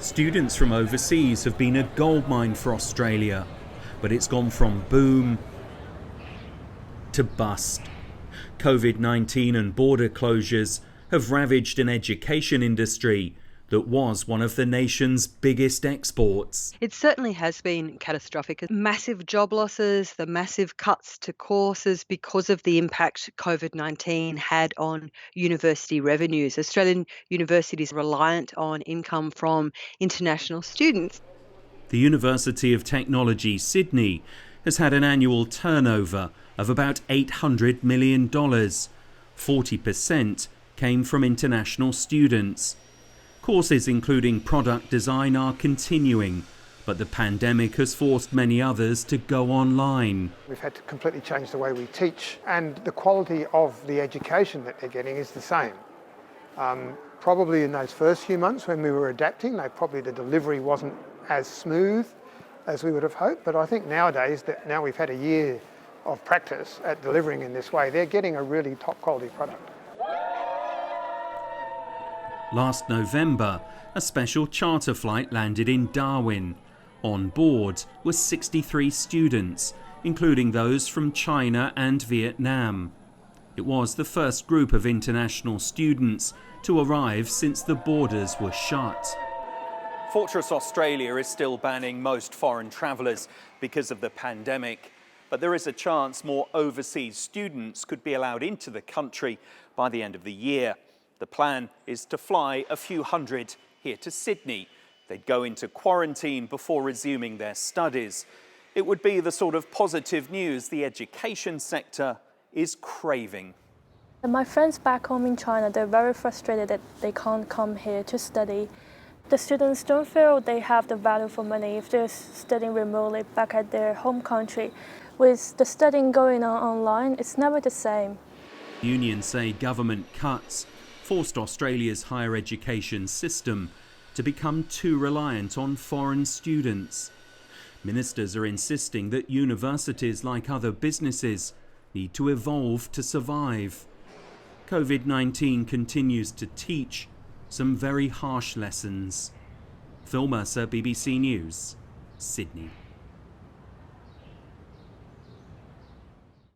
Students from overseas have been a goldmine for Australia, but it's gone from boom to bust. COVID-19 and border closures have ravaged an education industry that was one of the nation's biggest exports. It certainly has been catastrophic. Massive job losses, the massive cuts to courses because of the impact COVID-19 had on university revenues. Australian universities are reliant on income from international students. The University of Technology, Sydney, has had an annual turnover of about $800 million. 40% came from international students. Courses including product design are continuing, but the pandemic has forced many others to go online. We've had to completely change the way we teach, and the quality of the education that they're getting is the same. Probably in those first few months when we were adapting, the delivery wasn't as smooth as we would have hoped, but I think nowadays, that now we've had a year of practice at delivering in this way, they're getting a really top quality product. Last November, a special charter flight landed in Darwin. On board were 63 students, including those from China and Vietnam. It was the first group of international students to arrive since the borders were shut. Fortress Australia is still banning most foreign travellers because of the pandemic, but there is a chance more overseas students could be allowed into the country by the end of the year. The plan is to fly a few hundred here to Sydney. They'd go into quarantine before resuming their studies. It would be the sort of positive news the education sector is craving. My friends back home in China, they're very frustrated that they can't come here to study. The students don't feel they have the value for money if they're studying remotely back at their home country. With the studying going on online, it's never the same. Unions say government cuts forced Australia's higher education system to become too reliant on foreign students. Ministers are insisting that universities, like other businesses, need to evolve to survive. COVID-19 continues to teach some very harsh lessons. Phil Mercer, BBC News, Sydney.